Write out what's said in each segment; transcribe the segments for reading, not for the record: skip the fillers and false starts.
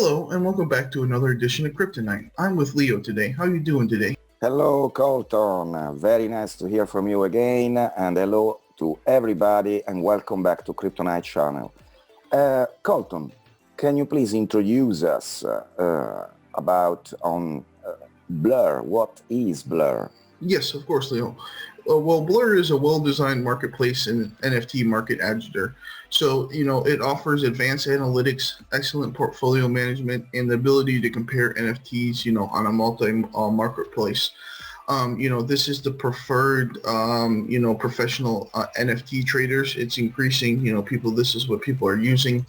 Hello, and welcome back to another edition of Kryptonite. I'm with Leo today. How are you doing today? Hello, Colton. Very nice to hear from you again, and hello to everybody, and welcome back to Kryptonite channel. Colton, can you please introduce us about Blur? What is Blur? Yes, of course, Leo. Blur is a well-designed marketplace and NFT market aggregator. So, it offers advanced analytics, excellent portfolio management, and the ability to compare NFTs, on a marketplace. This is the preferred, professional NFT traders. It's increasing, this is what people are using.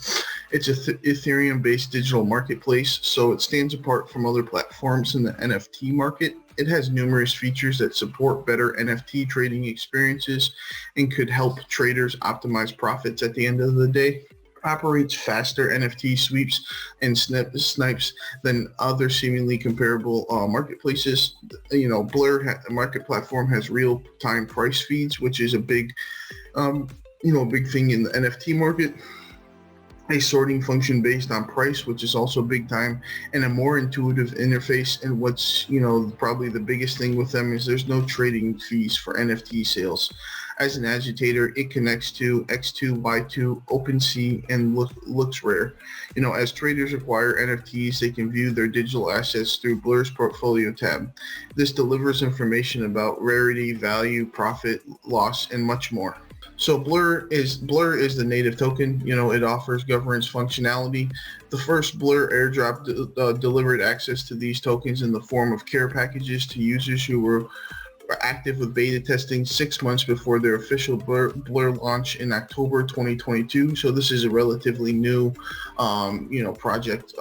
It's a Ethereum-based digital marketplace, so it stands apart from other platforms in the NFT market. It has numerous features that support better NFT trading experiences and could help traders optimize profits at the end of the day. Operates faster NFT sweeps and snipes than other seemingly comparable marketplaces. Blur market platform has real-time price feeds, which is a big thing in the NFT market. A sorting function based on price, which is also big time, and a more intuitive interface. And what's, probably the biggest thing with them is there's no trading fees for NFT sales. As an agitator, it connects to X2, Y2, OpenSea, and LooksRare. As traders acquire NFTs, they can view their digital assets through Blur's portfolio tab. This delivers information about rarity, value, profit, loss, and much more. So Blur is the native token. It offers governance functionality. The first Blur airdrop delivered access to these tokens in the form of care packages to users who were active with beta testing 6 months before their official Blur launch in October 2022. So this is a relatively new, project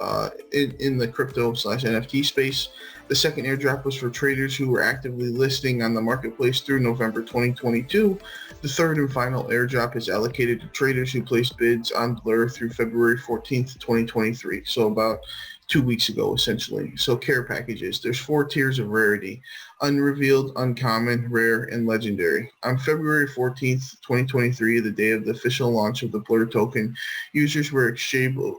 in the crypto/NFT space. The second airdrop was for traders who were actively listing on the marketplace through November 2022. The third and final airdrop is allocated to traders who placed bids on Blur through February 14th, 2023. So about 2 weeks ago, essentially. So care packages. There's 4 tiers of rarity: unrevealed, uncommon, rare, and legendary. On February 14th, 2023, the day of the official launch of the Blur token, users were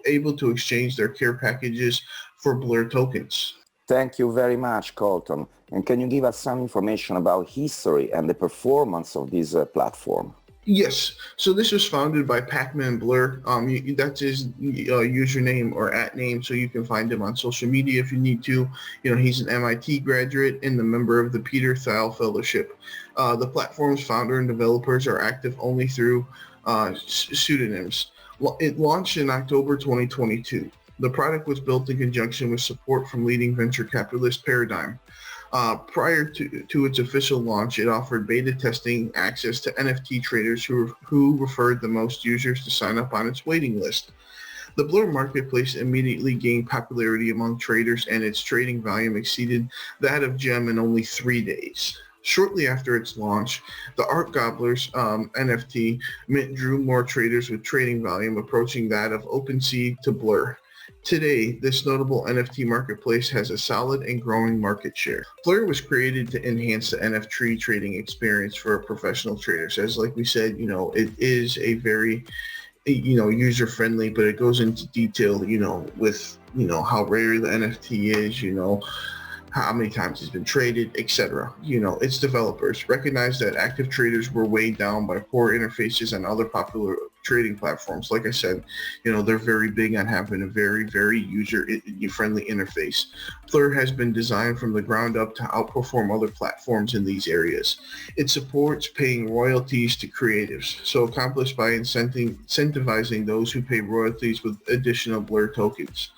able to exchange their care packages for Blur tokens. Thank you very much, Colton. And can you give us some information about history and the performance of this platform? Yes. So this was founded by Pac-Man Blur. That's his username or @name, so you can find him on social media if you need to. He's an MIT graduate and a member of the Peter Thiel Fellowship. The platform's founder and developers are active only through pseudonyms. It launched in October 2022. The product was built in conjunction with support from leading venture capitalist Paradigm. Prior to its official launch, it offered beta testing access to NFT traders who referred the most users to sign up on its waiting list. The Blur marketplace immediately gained popularity among traders, and its trading volume exceeded that of Gem in only 3 days. Shortly after its launch, the Art Gobblers NFT mint drew more traders with trading volume approaching that of OpenSea to Blur. Today, this notable NFT marketplace has a solid and growing market share. Blur was created to enhance the NFT trading experience for professional traders. As like we said, it is a very, user-friendly, but it goes into detail, with, how rare the NFT is, how many times it's been traded, etc. Its developers recognize that active traders were weighed down by poor interfaces on other popular trading platforms. Like I said, they're very big on having a very, very user-friendly interface. Blur has been designed from the ground up to outperform other platforms in these areas. It supports paying royalties to creatives, so accomplished by incentivizing those who pay royalties with additional Blur tokens.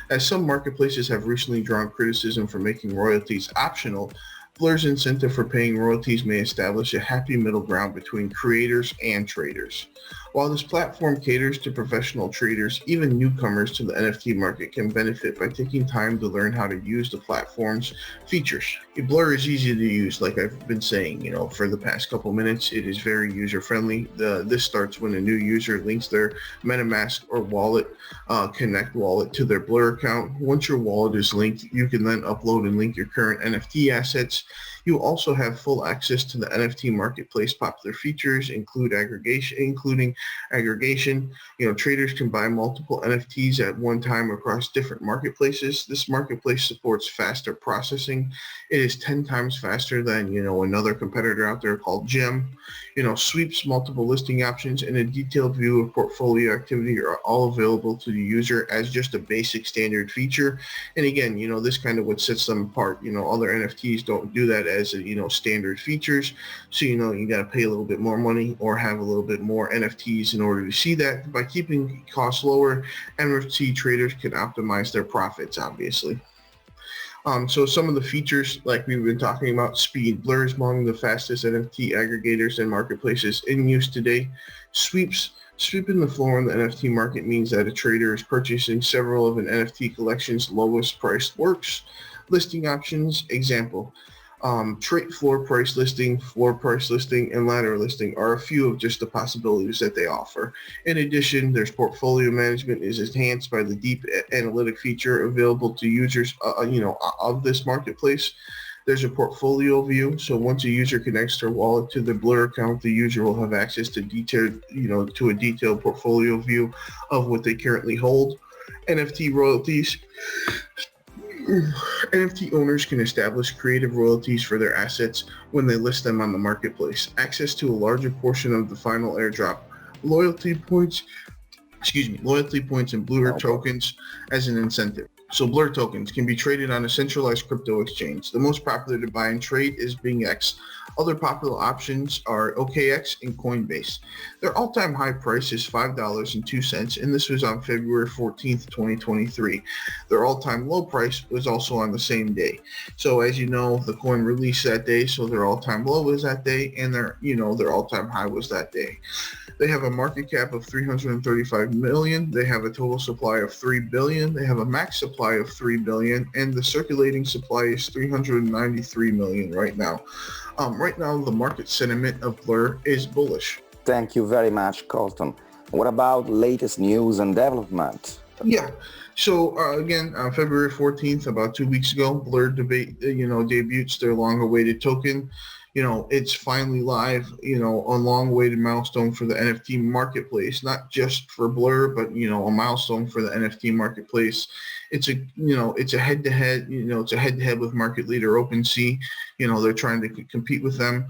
As some marketplaces have recently drawn criticism for making royalties optional, Blur's incentive for paying royalties may establish a happy middle ground between creators and traders. While this platform caters to professional traders, even newcomers to the NFT market can benefit by taking time to learn how to use the platform's features. Blur is easy to use, like I've been saying, for the past couple minutes. It is very user-friendly. This starts when a new user links their MetaMask or Connect wallet to their Blur account. Once your wallet is linked, you can then upload and link your current NFT assets. You also have full access to the NFT marketplace popular features, including aggregation. Traders can buy multiple NFTs at one time across different marketplaces. This marketplace supports faster processing. It is 10 times faster than, another competitor out there called Gem. Sweeps, multiple listing options, and a detailed view of portfolio activity are all available to the user as just a basic standard feature. And again, this kind of what sets them apart. Other NFTs don't do that as standard features. So, you got to pay a little bit more money or have a little bit more NFTs in order to see that. By keeping costs lower, NFT traders can optimize their profits, obviously. So some of the features, like we've been talking about, speed. Blur is among the fastest NFT aggregators and marketplaces in use today. Sweeping the floor in the NFT market means that a trader is purchasing several of an NFT collection's lowest priced works. Listing options, example. Trait floor price listing, and ladder listing are a few of just the possibilities that they offer. In addition, there's portfolio management is enhanced by the deep analytic feature available to users, of this marketplace. There's a portfolio view. So once a user connects their wallet to their Blur account, the user will have access to a detailed portfolio view of what they currently hold. NFT royalties. NFT owners can establish creative royalties for their assets when they list them on the marketplace. Access to a larger portion of the final airdrop. Loyalty points and Blur tokens as an incentive. So Blur tokens can be traded on a centralized crypto exchange. The most popular to buy and trade is BingX. Other popular options are OKX and Coinbase. Their all-time high price is $5.02, and this was on February 14th, 2023. Their all-time low price was also on the same day. So as you know, the coin released that day, so their all-time low was that day, and their all-time high was that day. They have a market cap of 335 million. They have a total supply of 3 billion. They have a max supply of 3 billion, and the circulating supply is 393 million right now. Right now, the market sentiment of Blur is bullish. Thank you very much, Colton. What about latest news and development? Yeah. So again, on February 14th, about 2 weeks ago, Blur debuts their long-awaited token. It's finally live, a long-awaited milestone for the NFT marketplace, not just for Blur, but, a milestone for the NFT marketplace. It's a head-to-head, with market leader OpenSea. They're trying to compete with them.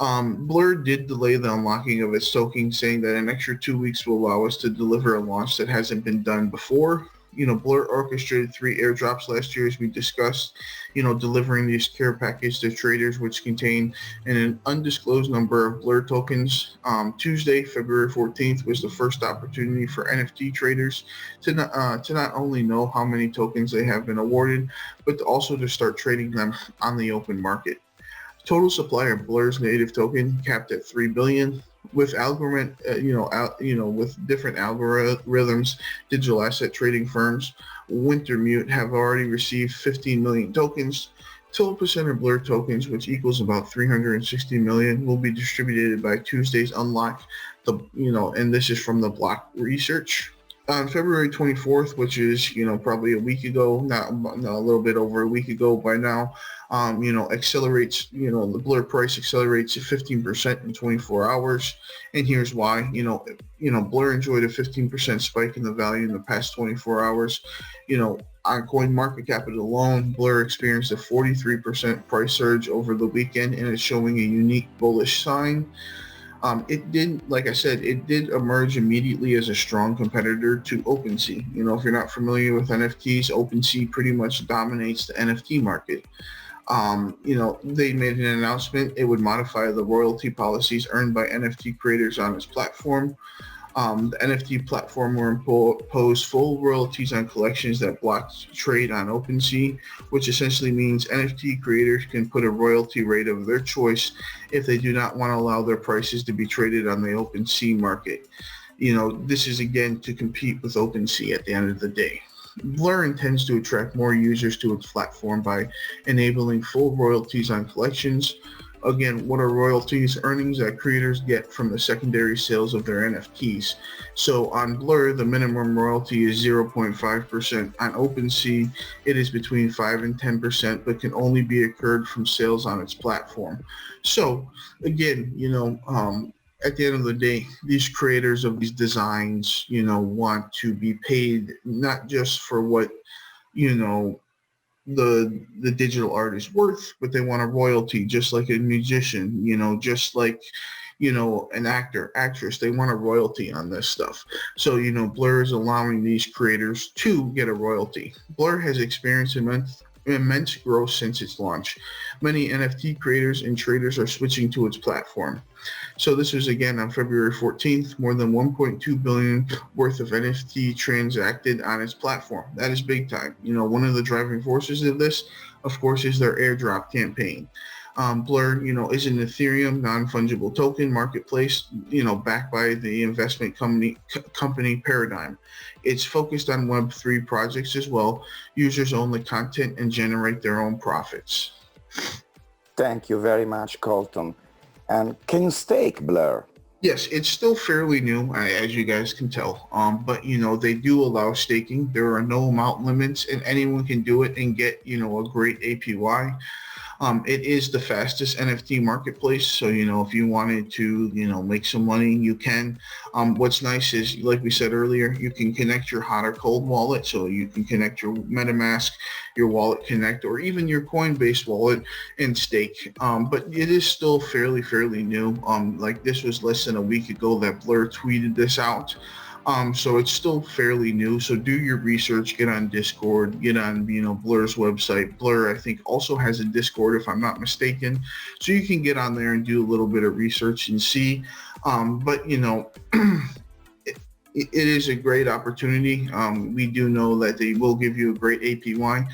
Blur did delay the unlocking of its token, saying that an extra 2 weeks will allow us to deliver a launch that hasn't been done before. Blur orchestrated 3 airdrops last year, as we discussed, delivering the secure package to traders, which contain an undisclosed number of Blur tokens. Tuesday, February 14th, was the first opportunity for NFT traders to not only know how many tokens they have been awarded, but also to start trading them on the open market. Total supply of Blur's native token capped at 3 billion. With with different algorithms, digital asset trading firms, Wintermute have already received 15 million tokens. 12% of Blur tokens, which equals about 360 million, will be distributed by Tuesday's unlock. And this is from the Block Research. On February 24th, which is, probably a week ago, not a little bit over a week ago by now, accelerates, the Blur price accelerates to 15% in 24 hours. And here's why. Blur enjoyed a 15% spike in the value in the past 24 hours. On CoinMarketCap alone, Blur experienced a 43% price surge over the weekend, and it's showing a unique bullish sign. It did, like I said, it did emerge immediately as a strong competitor to OpenSea. If you're not familiar with NFTs, OpenSea pretty much dominates the NFT market. They made an announcement it would modify the royalty policies earned by NFT creators on its platform. The NFT platform will impose full royalties on collections that block trade on OpenSea, which essentially means NFT creators can put a royalty rate of their choice if they do not want to allow their prices to be traded on the OpenSea market. This is again to compete with OpenSea at the end of the day. Blur intends to attract more users to its platform by enabling full royalties on collections. Again, what are royalties? Earnings that creators get from the secondary sales of their NFTs. So on Blur, the minimum royalty is 0.5%. On OpenSea, it is between 5 and 10%, but can only be occurred from sales on its platform. So again, at the end of the day, these creators of these designs, want to be paid not just for what, you know, the digital art is worth, but they want a royalty, just like a musician, just like an actor, actress. They want a royalty on this stuff. So Blur is allowing these creators to get a royalty. Blur has experienced immense growth since its launch. Many NFT creators and traders are switching to its platform. So this was again on February 14th, more than 1.2 billion worth of NFT transacted on its platform. That is big time. One of the driving forces of this, of course, is their airdrop campaign. Blur, is an Ethereum non-fungible token marketplace, backed by the investment company Paradigm. It's focused on Web3 projects as well. Users own the content and generate their own profits. Thank you very much, Colton. And can you stake Blur? Yes, it's still fairly new, as you guys can tell. But they do allow staking. There are no amount limits, and anyone can do it and get a great APY. It is the fastest NFT marketplace. So, if you wanted to, make some money, you can. What's nice is, like we said earlier, you can connect your hot or cold wallet. So you can connect your MetaMask, your Wallet Connect, or even your Coinbase wallet and stake. But it is still fairly new. Like this was less than a week ago that Blur tweeted this out. So it's still fairly new. So do your research, get on Discord, get on, Blur's website. Blur, I think, also has a Discord, if I'm not mistaken. So you can get on there and do a little bit of research and see. But, it is a great opportunity. We do know that they will give you a great APY,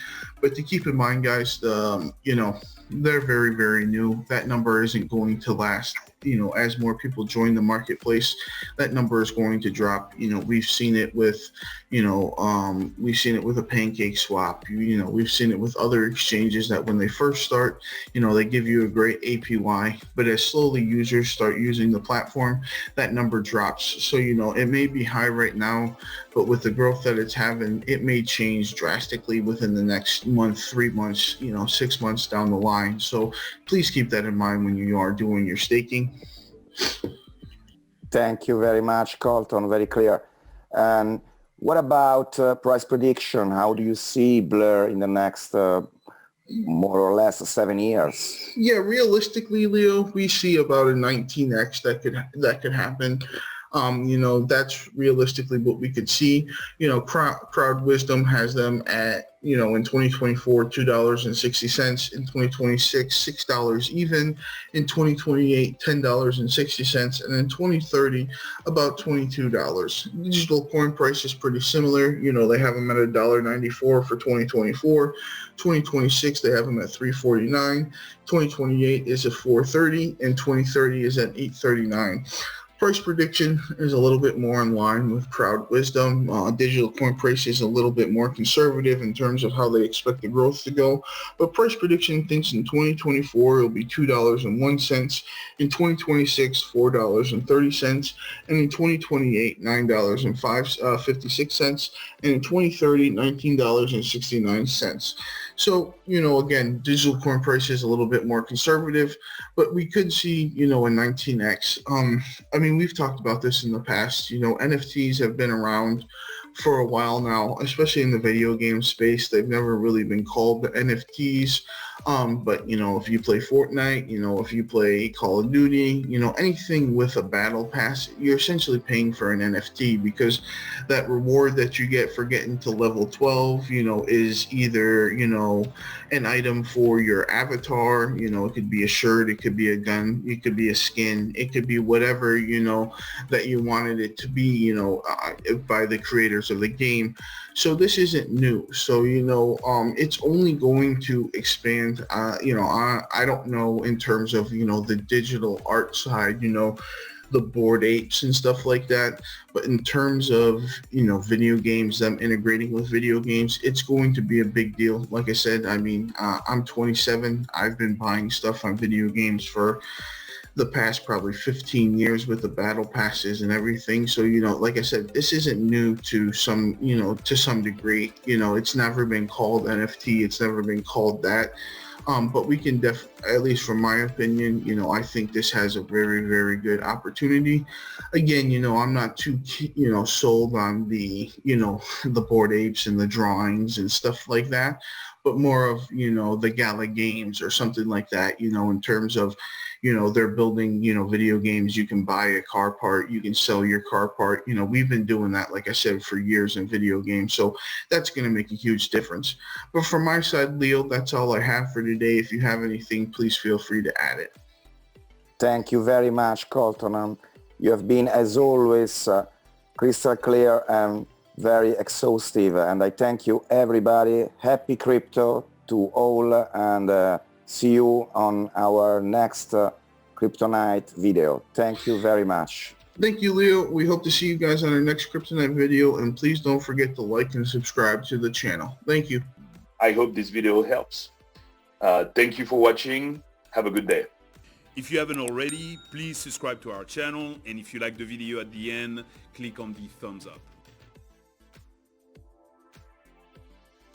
but to keep in mind, guys, they're very new. That number isn't going to last. As more people join the marketplace, that number is going to drop. We've seen it with, we've seen it with a pancake swap. We've seen it with other exchanges that when they first start, they give you a great APY, but as slowly users start using the platform, that number drops. So, it may be high right now, but with the growth that it's having, it may change drastically within the next month, 3 months, 6 months down the line. So please keep that in mind when you are doing your staking. Thank you very much, Colton. Very clear. And what about price prediction? How do you see Blur in the next more or less 7 years? Yeah, realistically, Leo, we see about a 19x that could happen. That's realistically what we could see. Crowd Wisdom has them at, in 2024, $2.60, in 2026, $6 even, in 2028, $10.60, and in 2030, about $22. Digital coin price is pretty similar. They have them at $1.94 for 2024. 2026, they have them at $3.49. 2028 is at $4.30, and 2030 is at $8.39. Price prediction is a little bit more in line with Crowd Wisdom. Digital coin price is a little bit more conservative in terms of how they expect the growth to go. But price prediction thinks in 2024 it'll be $2.01, in 2026 $4.30, and in 2028 $9.56, and in 2030 $19.69. So, again, digital coin price is a little bit more conservative, but we could see, a 19x. We've talked about this in the past. NFTs have been around for a while now, especially in the video game space. They've never really been called the NFTs. But if you play Fortnite, if you play Call of Duty, anything with a battle pass, you're essentially paying for an NFT, because that reward that you get for getting to level 12, is either, an item for your avatar, it could be a shirt, it could be a gun, it could be a skin, it could be whatever, that you wanted it to be, by the creators of the game. So this isn't new. So, it's only going to expand. I don't know in terms of, the digital art side, the Bored Apes and stuff like that. But in terms of, video games, them integrating with video games, it's going to be a big deal. Like I said, I mean, I'm 27. I've been buying stuff on video games for the past probably 15 years with the battle passes and everything. So, like I said, this isn't new to some degree. It's never been called NFT. It's never been called that. But we can at least from my opinion, I think this has a very, very good opportunity. Again, I'm not too, sold on the Bored Apes and the drawings and stuff like that, but more of, the Gala games or something like that, in terms of, they're building, video games. You can buy a car part, you can sell your car part. We've been doing that, like I said, for years in video games. So that's going to make a huge difference. But from my side, Leo, that's all I have for today. If you have anything, please feel free to add it. Thank you very much, Colton. You have been, as always, crystal clear and very exhaustive. And I thank you, everybody. Happy crypto to all, and see you on our next Kryptonite video. Thank you very much. Thank you, Leo. We hope to see you guys on our next Kryptonite video, and please don't forget to like and subscribe to the channel. Thank you. I hope this video helps. Thank you for watching. Have a good day. If you haven't already, please subscribe to our channel, and if you like the video at the end, click on the thumbs up.